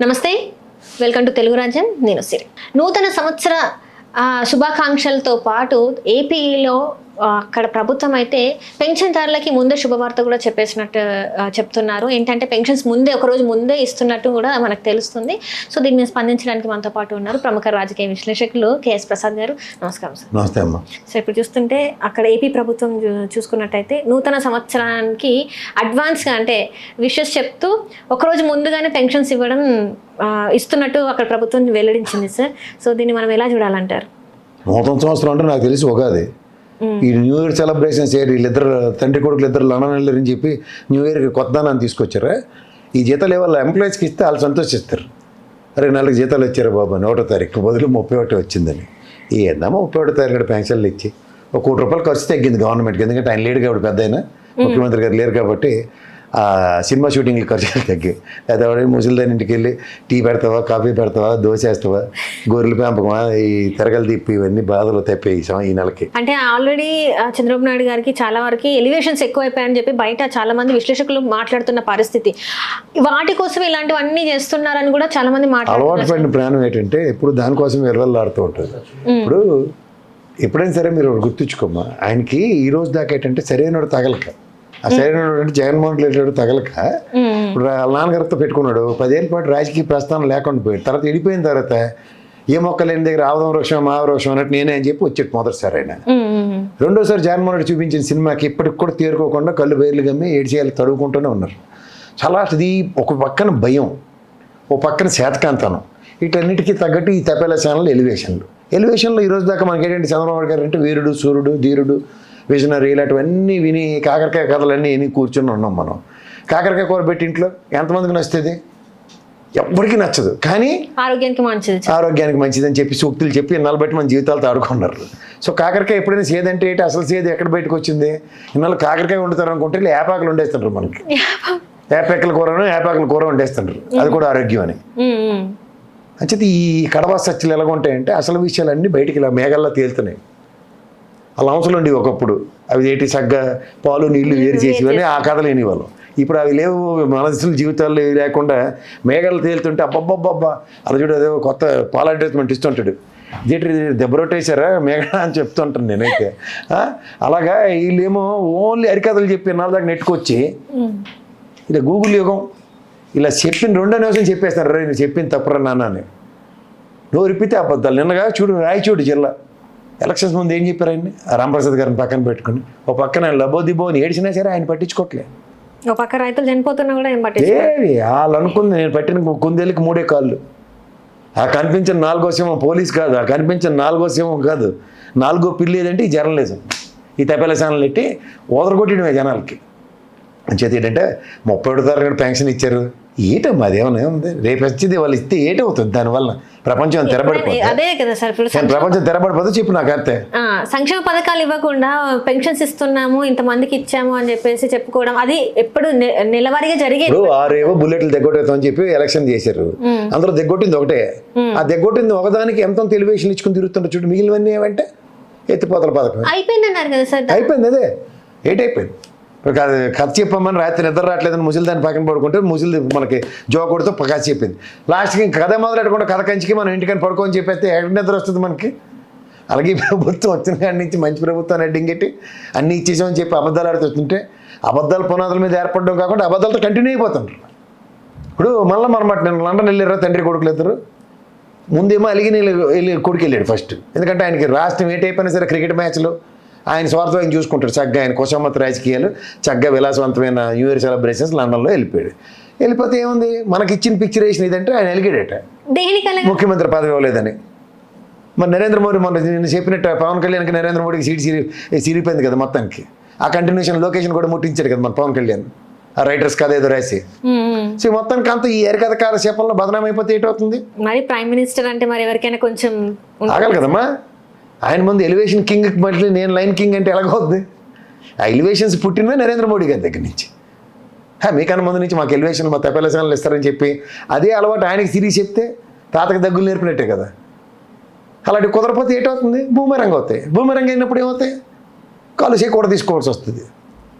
నమస్తే, welcome to Telugu రాజ్యం. నేను సిరి. నూతన సంవత్సర శుభాకాంక్షలతో పాటు ఏపీలో అక్కడ ప్రభుత్వం అయితే పెన్షన్దారులకి ముందే శుభవార్త కూడా చెప్తున్నారు. ఏంటంటే పెన్షన్స్ ముందే ఒకరోజు ముందే ఇస్తున్నట్టు కూడా మనకు తెలుస్తుంది. సో దీని మీద స్పందించడానికి మనతో పాటు ఉన్నారు ప్రముఖ రాజకీయ విశ్లేషకులు కేఎస్ ప్రసాద్ గారు. నమస్కారం సార్. నమస్తే అమ్మ. సో ఇప్పుడు చూస్తుంటే అక్కడ ఏపీ ప్రభుత్వం చూసుకున్నట్టయితే నూతన సంవత్సరానికి అడ్వాన్స్గా అంటే విషెస్ చెప్తూ ఒకరోజు ముందుగానే పెన్షన్స్ ఇస్తున్నట్టు అక్కడ ప్రభుత్వం వెల్లడించింది సార్. సో దీన్ని మనం ఎలా చూడాలంటారు? నూతన సంవత్సరం అంటే నాకు తెలిసి ఉగాది. ఈ న్యూ ఇయర్ సెలబ్రేషన్స్ వీళ్ళిద్దరు తండ్రి కొడుకులు ఇద్దరు లండన్ వెళ్ళారని చెప్పి న్యూ ఇయర్కి కొత్తదానాన్ని తీసుకొచ్చారా. ఈ జీతాలు వాళ్ళ ఎంప్లాయీస్కి ఇస్తే వాళ్ళు సంతోషిస్తారు. అరే నెలకి జీతాలు వచ్చారు బాబా 1వ తారీఖు బదులు 31 వచ్చిందని. ఏందమ్మా 31 తారీఖు పెన్షన్లు ఇచ్చి ₹1 కోటి ఖర్చు తగ్గింది గవర్నమెంట్కి. ఎందుకంటే ఆయన లేడు కాబట్టి, పెద్ద అయినా ముఖ్యమంత్రి గారు లేరు కాబట్టి సినిమా షూటింగ్లు ఖర్చులు తగ్గాయి. లేదా ముసలిదాని ఇంటికి వెళ్ళి టీ పెడతావా, కాఫీ పెడతావా, దోశ వేస్తావా, గొర్రెలు పెంపకమా, ఈ తిరగలు తిప్పి ఇవన్నీ బాధలు తప్పాయి ఈ నెలకి. అంటే ఆల్రెడీ చంద్రబాబు నాయుడు గారికి చాలా వరకు ఎలివేషన్స్ ఎక్కువైపోయాయని చెప్పి బయట చాలా మంది విశ్లేషకులు మాట్లాడుతున్న పరిస్థితి. వాటి కోసం ఇలాంటివన్నీ చేస్తున్నారని కూడా చాలా మంది అలవాటు పడిన ప్రాణం ఏంటంటే ఎప్పుడు దానికోసం ఎర్రలాడుతూ ఉంటుంది. ఇప్పుడు ఎప్పుడైనా సరే మీరు గుర్తుంచుకోమ్మా, ఆయనకి ఈ రోజు దాకా ఏంటంటే సరైన తగలక, ఆ సరైన అంటే జగన్మోహన్ రెడ్డి తగలక ఇప్పుడు నాన్నగారితో పెట్టుకున్నాడు. 10 ఏళ్ళ పాటు రాజకీయ ప్రస్థానం లేకుండా పోయాడు. తర్వాత వెళ్ళిపోయిన తర్వాత ఏ మొక్క లేని దగ్గర ఆవదం వృక్షం మావృక్షం అన్నట్టు నేనే అని చెప్పి వచ్చాడు మొదటిసారి ఆయన. రెండోసారి జగన్మోహన్ రెడ్డి చూపించిన సినిమాకి ఇప్పటికి కూడా తేరుకోకుండా కళ్ళు బయర్లు గమ్మి ఏడ్చేయాలి తడువుకుంటూనే ఉన్నారు. చాలా అది ఒక పక్కన భయం, ఒక పక్కన శాతకాంతనం, వీటన్నిటికీ తగ్గట్టు ఈ తపేలా ఛానల్ ఎలివేషన్లో ఈరోజు దాకా మనకి ఏంటంటే చంద్రబాబు గారు అంటే వీరుడు, సూర్యుడు, ధీరుడు, విజనరీ ఇలాంటివన్నీ విని కాకరకాయ కథలన్నీ విని కూర్చొని ఉన్నాం మనం. కాకరకాయ కూర పెట్టి ఇంట్లో ఎంతమందికి నచ్చుతుంది? ఎవ్వరికీ నచ్చదు. కానీ ఆరోగ్యానికి మంచిదని చెప్పి సూక్తులు చెప్పి ఇన్నాళ్ళు బట్టి మన జీవితాలతో ఆడుకున్నారు. సో కాకరకాయ ఎప్పుడైనా సేదంటే ఏంటి, అసలు సేది ఎక్కడ బయటకు వచ్చింది? ఇన్నాళ్ళు కాకరకాయ వండుతారు అనుకుంటే ఏపాకులు వండేస్తుంటారు మనకి. ఏపాకుల కూర వండేస్తుంటారు, అది కూడా ఆరోగ్యం అని. అంచేది ఈ కడవ సత్యలు ఎలాగ ఉంటాయంటే అసలు విషయాలన్నీ బయటికి ఇలా మేఘాల్లో తేలుతున్నాయి. అలా అవసరం ఉండేవి ఒకప్పుడు. అవి ఏంటి సగ్గా పాలు నీళ్లు వేరు చేసేవని ఆ కథలు వినేవాళ్ళం. ఇప్పుడు అవి లేవు. మనుషుల జీవితాల్లో లేకుండా మేఘాలు తేలుతుంటే అబ్బబ్బబ్బబ్బా అలా చూడు, అదే కొత్త పాల అడ్వర్టైజ్మెంట్ ఇస్తుంటాడు. ఇదేంటి దెబ్బరొట్టేశారా మేఘ అని చెప్తుంటాను నేనైతే. అలాగా వీళ్ళేమో ఓన్లీ అరికథలు చెప్పి నాలుగు దాకా నెట్టుకొచ్చి ఇలా గూగుల్ యుగం ఇలా చెప్పిన 2వ నిమిషం చెప్పేస్తాను, రే నేను చెప్పింది తప్పురా నాన్న అని. నోరిప్పితే అబద్ధాలు. నిన్నగా చూడు రాయచోటి జిల్లా ఎలక్షన్స్ ముందు ఏం చెప్పారు ఆయన్ని, రామప్రసాద్ గారిని పక్కన పెట్టుకుని ఒక పక్కన లబోదిబో అని ఏడిచినా సరే ఆయన పట్టించుకోవట్లే. ఒక పక్క రైతులు చనిపోతున్నా కూడా ఏవి వాళ్ళు అనుకుంది. నేను పట్టిన కుందేళ్ళకి 3 కాళ్ళు. ఆ కనిపించిన 4వ సింహం పోలీస్ కాదు, ఆ కనిపించిన 4వ సింహం కాదు, 4వ పిల్లి ఏదంటే ఈ జర్నలిజం. ఈ తపేల ఛానల్ పెట్టి ఓదరగొట్టడమే జనాలకి. అంచేది ఏంటంటే 31వ తారీఖు పెన్షన్ ఇచ్చారు. ఏటమ్మా అదేమన్నా ఉంది? రేపు వచ్చేది వాళ్ళు ఇస్తే ఏటవుతుంది దానివల్ల? ప్రపంచం తెరబడిపోతుంది. అదే కదా సార్, ప్రపంచం తెరబడిపోతే చెప్పు నాకు అర్థం. సంక్షేమ పథకాలు ఇవ్వకుండా పెన్షన్స్ ఇస్తున్నాము, ఇంతమందికి ఇచ్చాము అని చెప్పేసి చెప్పుకోవడం అది ఎప్పుడు నెలవారీగా జరిగేది. 6 బుల్లెట్లు దిగ్గొట్టేస్తాం అని చెప్పి ఎలక్షన్ చేశారు. అందరూ దిగ్గొట్టింది ఒకటే. ఆ దిగ్గొట్టింది ఒకదానికి ఎంతో టెలివిజన్ ఇచ్చుకుని తిరుగుతుంటారు చూడు. మిగిలినవన్నీ ఏమంటే ఎత్తిపోతల పథకం అయిపోయింది అన్నారు కదా సార్. అయిపోయింది, అదే ఏటైపోయింది. కథ చెప్పమని రాత్రి నిద్ర రావట్లేదని ముసలి దాన్ని పక్కన పడుకుంటే ముసలి మనకి జోకొడితో కథ చెప్పింది. లాస్ట్కి కథ మొదలెట్టకుండా కథ కంచికి మనం ఇంటికని పడుకోని చెప్పేస్తే ఎక్కడ నిద్ర వస్తుంది మనకి? అలాగే ప్రభుత్వం వచ్చిన కాడి నుంచి మంచి ప్రభుత్వాన్ని అడ్డింగెట్టి అన్నీ ఇచ్చేసామని చెప్పి అబద్ధాలు ఆడుతుంటే అబద్ధాల పునాదుల మీద ఏర్పడడం కాకుండా అబద్ధాలతో కంటిన్యూ అయిపోతుంటారు. ఇప్పుడు మళ్ళీ మనమాట నేను లండన్ వెళ్ళారా తండ్రి కొడుకులు ఇద్దరు. ముందేమో వెళ్ళి కొడుకు వెళ్ళాడు ఫస్ట్. ఎందుకంటే ఆయనకి రాష్ట్రం ఏటైపోయినా సరే క్రికెట్ మ్యాచ్లో ఆయన స్వార్థం ఆయన చూసుకుంటాడు. చక్కగా ఆయన కుసమ్మత రాజకీయాలు, చక్కగా విలాసవంతమైన న్యూ ఇయర్ సెలబ్రేషన్స్ లండన్లో వెళ్ళిపోయాడు. వెళ్ళిపోతే ఏముంది, మనకి ఇచ్చిన పిక్చరేషన్ ఇదంటే ఆయన ఎలిగాడట ముఖ్యమంత్రి పదవి ఇవ్వలేదని. మరి నరేంద్ర మోడీ మొన్న చెప్పినట్టు పవన్ కళ్యాణ్కి నరేంద్ర మోడీకి సీట్ సిరిపోయింది కదా మొత్తానికి. ఆ కంటిన్యూషన్ లొకేషన్ కూడా ముట్టించాడు కదా మన పవన్ కళ్యాణ్, ఆ రైటర్స్ కథ ఏదో రాసి. సో మొత్తానికి అంతా ఈ ఎరకథ కాలక్షేపంలో బదనాం అయిపోతే ఏటవుతుంది? మరి ప్రైమ్ మినిస్టర్ అంటే మరి ఎవరికైనా కొంచెం ఆగాలి కదమ్మా. ఆయన ముందు ఎలివేషన్ కింగ్ మళ్ళీ నేను లైన్ కింగ్ అంటే ఎలాగవుద్ది? ఆ ఎలివేషన్స్ పుట్టినవే నరేంద్ర మోడీ గారి దగ్గర నుంచి. మీకన్నా ముందు నుంచి మాకు ఎలివేషన్ మా తపేల ఛానల్ ఇస్తారని చెప్పి అదే అలవాటు ఆయనకి సిరీస్ చెప్తే తాతకి దగ్గులు నేర్పినట్టే కదా. అలాంటి కుదరపోతే ఏటవుతుంది? భూమరంగ అవుతాయి. భూమరంగ అయినప్పుడు ఏమవుతాయి? కాలు చేయి కూడా తీసుకోవాల్సి వస్తుంది.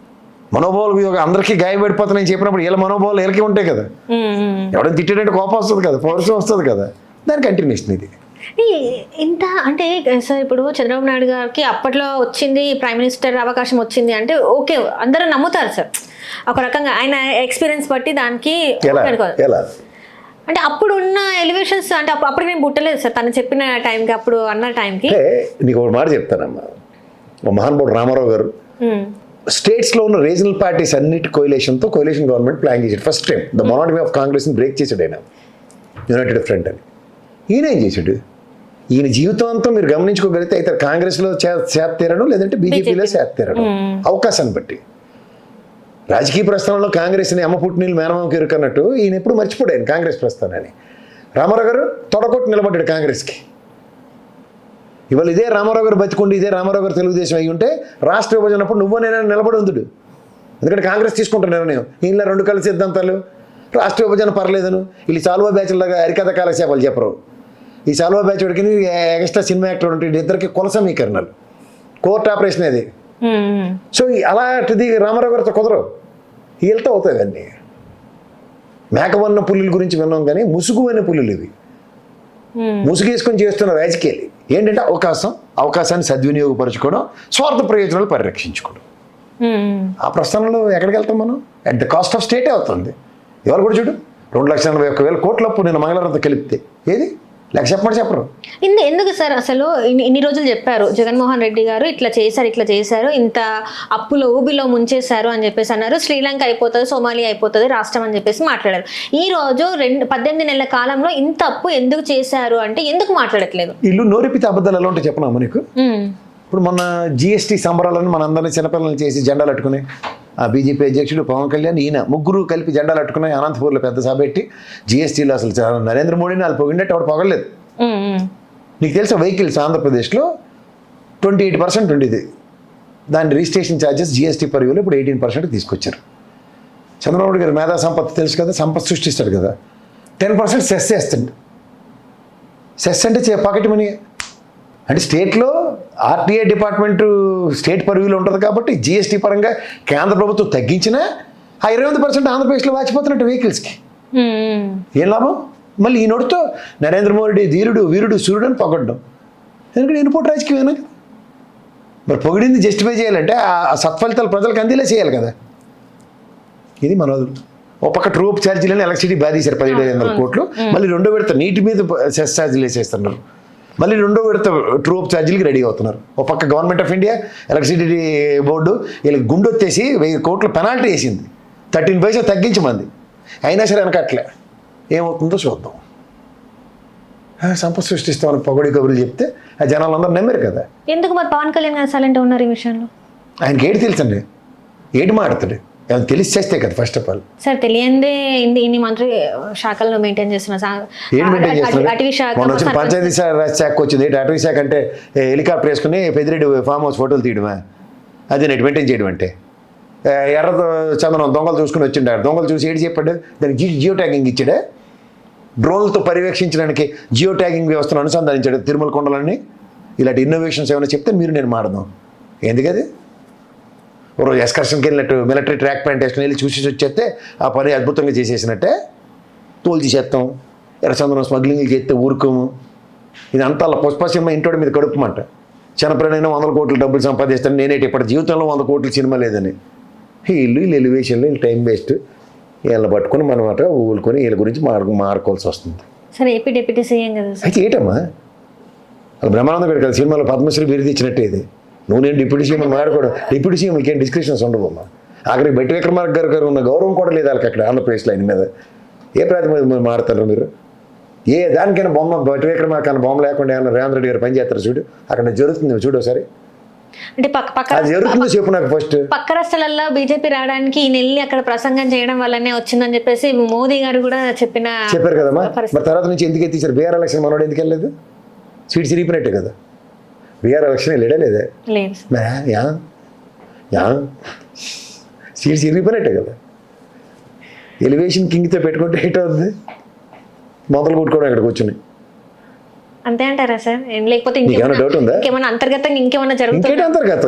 మనోభావాలు అందరికీ గాయపడిపోతున్నాయని చెప్పినప్పుడు వీళ్ళ మనోభావాలు వీళ్ళకి ఉంటాయి కదా. ఎవరైనా తిట్టేటంటే కోపం వస్తుంది కదా, పౌరుషం వస్తుంది కదా, దాని కంటిన్యూషన్ ఇది. ఇంత అంటే సార్ ఇప్పుడు చంద్రబాబు నాయుడు గారికి అప్పట్లో వచ్చింది ప్రైమ్ మినిస్టర్ అవకాశం వచ్చింది అంటే ఓకే, అందరూ నమ్ముతారు సార్ ఒక రకంగా ఆయన ఎక్స్పీరియన్స్ బట్టి దానికి. అంటే అప్పుడు ఉన్న ఎలివేషన్స్ అంటే అప్పుడు నేను పుట్టలేదు సార్ తను చెప్పిన టైంకి, అప్పుడు అన్న టైంకి. నీకు ఒక మాట చెప్తానమ్మా, మహానుభావుడు రామారావు గారు స్టేట్స్లో ఉన్న రీజనల్ పార్టీస్ అన్నిటి కోయిలేషన్ గవర్నమెంట్ ప్లాన్ చేశాడు. ఫస్ట్ టైం ద మొనాటమీ ఆఫ్ కాంగ్రెస్ని బ్రేక్ చేశాడు ఆయన, యునైటెడ్ ఫ్రంట్ అని. ఈయన ఏం చేశాడు, ఈయన జీవితం అంతా మీరు గమనించుకోగలిగితే అయితే కాంగ్రెస్లో చేరడం లేదంటే బీజేపీలో చేరడం అవకాశాన్ని బట్టి. రాజకీయ ప్రస్థానంలో కాంగ్రెస్ని అమ్మ పుట్టినీళ్ళు మేనమామకి ఇరుకన్నట్టు ఈయన ఎప్పుడు మర్చిపోయాను కాంగ్రెస్ ప్రస్థానాన్ని. రామారావు గారు తొడగొట్టి నిలబడ్డాడు కాంగ్రెస్కి. ఇవాళ ఇదే రామారావు గారు బతికుండి, ఇదే రామారావు గారు తెలుగుదేశం అయ్యి ఉంటే రాష్ట్ర విభజనప్పుడు నువ్వు నేను నిలబడి ఉందుడు. ఎందుకంటే కాంగ్రెస్ తీసుకుంటున్న నిర్ణయం ఇలా రెండు కలిసి సిద్ధాంతాలు, రాష్ట్ర విభజన పర్లేదను. వీళ్ళు సాల్వా బ్యాచ్లాగా అరికథ కాలక్షేపాలు చెప్పరు. ఈ సాల్వా బ్యాచ్ వాడికి ఎక్స్ట్రా సినిమా యాక్టర్ ఉంటే ఇద్దరికి కుల సమీకరణలు, కోర్టు ఆపరేషన్ అది. సో అలాంటిది రామారావు గారితో కుదరవు, వీళ్ళతో అవుతాయి అన్నీ. మేకవన్న పుల్లుల గురించి విన్నాం కానీ ముసుగు అనే పుల్లులు ఇవి. ముసుగు వేసుకొని చేస్తున్న రాజకీయాలు ఏంటంటే అవకాశాన్ని సద్వినియోగపరచుకోవడం, స్వార్థ ప్రయోజనాలు పరిరక్షించుకోవడం. ఆ ప్రస్థానంలో ఎక్కడికి వెళ్తాం మనం? అట్ ద కాస్ట్ ఆఫ్ స్టేటే అవుతుంది. ఎవరు కూడా చూడు, 2,81,000 కోట్ల అప్పు నేను మంగళవారంతో కలిపితే ఏది లేక చెప్పరు. ఎందుకు సార్ అసలు ఇన్ని రోజులు చెప్పారు జగన్మోహన్ రెడ్డి గారు ఇట్లా చేశారు, ఇంత అప్పులో ఊబిలో ముంచేశారు అని చెప్పేసి అన్నారు. శ్రీలంక అయిపోతుంది, సోమాలియా అయిపోతుంది రాష్ట్రం అని చెప్పేసి మాట్లాడారు. ఈ రోజు 18 నెలల కాలంలో ఇంత అప్పు ఎందుకు చేశారు అంటే ఎందుకు మాట్లాడట్లేదు? ఇల్లు నోరెప్పితే అబద్ధాలు ఎలా ఉంటాయి చెప్పనా నీకు? ఇప్పుడు మన జిఎస్టీ సంబరాలను మన అందరినీ చిన్నపిల్లలు చేసి జెండాలు అట్టుకుని ఆ బీజేపీ అధ్యక్షుడు పవన్ కళ్యాణ్ ఈయన ముగ్గురు కలిపి జెండాలు అట్టుకుని అనంతపూర్లో పెద్ద సభ పెట్టి జిఎస్టీలో అసలు నరేంద్ర మోడీని వాళ్ళు పొగినట్టు ఎవరు పొగలేదు. నీకు తెలుసా వెహికల్స్ ఆంధ్రప్రదేశ్లో 28% ఉండేది, దాని రిజిస్ట్రేషన్ ఛార్జెస్ జిఎస్టీ పరిధిలో ఇప్పుడు 18% తీసుకొచ్చారు. చంద్రబాబు గారు మేధా సంపత్తి తెలుసు కదా, సంపత్తి సృష్టిస్తాడు కదా, 10% సెస్ చేస్తాడు. సెస్ అంటే పాకెట్ మనీ. అంటే స్టేట్లో ఆర్టీఐ డిపార్ట్మెంటు స్టేట్ పరిధిలో ఉంటుంది కాబట్టి జిఎస్టీ పరంగా కేంద్ర ప్రభుత్వం తగ్గించినా ఆ 28% ఆంధ్రప్రదేశ్లో వాచిపోతున్నట్టు వెహికల్స్కి ఏం లాభం? మళ్ళీ ఈ నోటితో నరేంద్ర మోడీ ధీరుడు వీరుడు సూర్యుడు అని పొగడ్డం. ఎందుకంటే ఇన్పుట్ రాజకీయమేనా? మరి పొగిడింది జస్టిఫై చేయాలంటే ఆ సత్ఫలితాలు ప్రజలకు అందేలా చేయాలి కదా. ఇది మనోదులు. ఒక పక్క ట్రూప్ ఛార్జీలని ఎలక్ట్రిసిటీ బాధేశారు 17,500 కోట్లు. మళ్ళీ రెండో విడత నీటి మీద సెస్ ఛార్జీలు వేసేస్తున్నారు. మళ్ళీ రెండో విడత ట్రూప్ ఛార్జీలకి రెడీ అవుతున్నారు. ఒక పక్క government of India electricity board వీళ్ళకి గుండొత్తేసి 1000 కోట్ల పెనాల్టీ వేసింది, 13 పైసా తగ్గించమంది. అయినా సరే వెనకట్లే. ఏమవుతుందో చూద్దాం. సంపద సృష్టిస్తామని పొగడి కబుర్లు చెప్తే ఆ జనాలు అందరూ నమ్మారు కదా. ఎందుకు మరి పవన్ కళ్యాణ్ గారు సైలెంట్ ఉన్నారు ఈ విషయంలో? ఆయనకి ఏడు తెలుసండి, ఏడు మాడతాడు. ఏమైనా తెలిసి చేస్తే కదా ఫస్ట్ ఆఫ్ ఆల్. సార్ తెలియందే ఇన్ని మంత్రి శాఖలను మెయింటైన్ చేస్తున్నా. ఏం మెయింటైన్ చేస్తున్నారు? మొన్న వచ్చిన పంచాయతీ శాఖ వచ్చింది. అటవీ శాఖ అంటే హెలికాప్టర్ వేసుకుని పెద్దిరెడ్డి ఫామ్ హౌస్ ఫోటోలు తీయడమా? అది నెట్ మెయింటైన్ చేయడం అంటే. ఎర్ర చందనం దొంగలు చూసుకుని వచ్చిండారు. దొంగలు చూసి ఏడు చెప్పాడు, దానికి జియో ట్యాగింగ్ ఇచ్చాడే. డ్రోన్లతో పర్యవేక్షించడానికి జియో ట్యాగింగ్ వ్యవస్థను అనుసంధానించాడు తిరుమల కొండలన్నీ. ఇలాంటి ఇన్నోవేషన్స్ ఏమైనా చెప్తే మీరు నేను మాడదాం. ఎందుకది? ఒక రోజు ఎక్స్కర్షన్కి వెళ్ళినట్టు మిలిటరీ ట్రాక్ ప్యాంట్ వేసుకుని వెళ్ళి చూసి వచ్చేస్తే ఆ పని అద్భుతంగా చేసేసినట్టే తోలు తీసేస్తాం. ఎర్రచందనం స్మగ్లింగ్లు చేస్తే ఊరుకోము. ఇదంతా అలా పుష్ప సినిమా ఇంటోడి మీద కడుపుమంట. చిన్నపిల్లనైనా 100 కోట్లు డబ్బులు సంపాదిస్తాను, నేనేటి ఇప్పటి జీవితంలో 100 కోట్ల సినిమా లేదని. వీళ్ళు ఎలివేషన్లు వీళ్ళు టైం వేస్ట్. వీళ్ళని పట్టుకుని మనమాట ఊరుకొని వీళ్ళ గురించి మారుకోవాల్సి వస్తుంది. సరే ఏపీ డిప్యూటీ సీఎం కదా అయితే ఏంటమ్మా అలా బ్రహ్మానంద గారు కదా సినిమాలో పద్మశ్రీ బిరుదు ఇచ్చినట్టే ఇది. నువ్వు నేను డిప్యూటీ సీఎం మాట్లాడుకోవడం, డిప్యూటీ సీఎంకి ఏం డిస్క్రిప్షన్స్ ఉండవమ్మా. ఆఖరికి బట్టి విక్రమార్క గారు ఉన్న గౌరవం కూడా లేదు వాళ్ళకి అక్కడ ఆంధ్రప్రదేశ్లో. ఆయన మీద ఏ ప్రాతిపదిక మీద మారుతారు మీరు? ఏ దానికైనా బొమ్మ బట్టి విక్రమార్క అన్న బొమ్మ లేకుండా ఏమన్నా రేవంత్ రెడ్డి గారు పనిచేస్తారు చూడు, అక్కడ జరుగుతుంది చూడు ఒకసారి. అంటే అది జరుగుతుందో చెప్పు నాకు ఫస్ట్. పక్క రాష్ట్రాలలో బీజేపీ రావడానికి ఈయన వెళ్ళి అక్కడ ప్రసంగం చేయడం వల్లనే వచ్చిందని చెప్పేసి మోదీ గారు కూడా చెప్పారు కదమ్మా. మరి తర్వాత నుంచి ఎందుకు ఎత్తిచ్చారు? బీఆర్ ఎలక్షన్ మనోడు ఎందుకు వెళ్ళలేదు? సీట్ చిరిగిపోయినట్టే కదా. బీఆర్ ఎలక్షన్ వెళ్ళడా లేదా? సీట్ చిరిగిపోయినట్టే కదా. ఎలివేషన్ కింగ్తో పెట్టుకుంటే ఎయిట్ అవుతుంది, మొదలు కొట్టుకోవడం అక్కడ కూర్చుని. అంతే అంటారా సార్? లేకపోతే ఇంకేమైనా డౌట్ ఉందా? ఇంకేమైనా అంతర్గతంగా ఇంకేమైనా జరుగుతుంది? అంతర్గత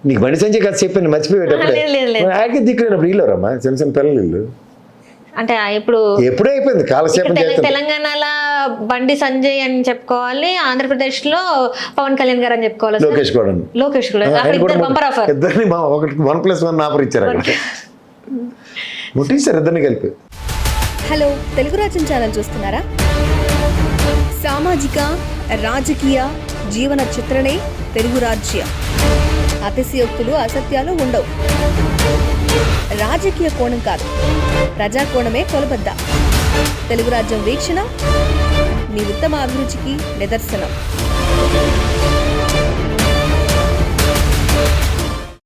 నీకు బండి సంజయ్ కథ చెప్పాను మర్చిపోయేటప్పుడు లేదు, లేదు, లేదు. ఆకి దిక్కులేనప్పుడు ఇల్లు రమ్మా చిన్న చిన్న పిల్లలు ఇల్లు అంటే ఇప్పుడు ఎప్పుడూ అయిపోయింది కాలక్షేపం చేస్తాను. తెలంగాణలో బండి సంజయ్ అని చెప్పుకోవాలి, ఆంధ్రప్రదేశ్ లో పవన్ కళ్యాణ్ గారు అని చెప్పుకోవాలి. లోకేష్ కూడా లోకేష్ కూడా బంపర్ ఆఫర్. ఇద్దరిని ఒకటి 1+1 ఆఫర్ ఇచ్చారు అక్కడ ముట్టించారు ఇద్దరిని కలిపి. హలో, తెలుగు రాజ్యం ఛానల్ చూస్తున్నారా? సామాజిక రాజకీయ జీవన చిత్రణే తెలుగు రాజ్యం. అతిశయోక్తులు అసత్యాలు ఉండవు. రాజకీయ కోణం కాదు, ప్రజా కోణమే కొలబద్ద. తెలుగు రాజ్యం వీక్షణ మీ ఉత్తమ అభిరుచికి నిదర్శనం.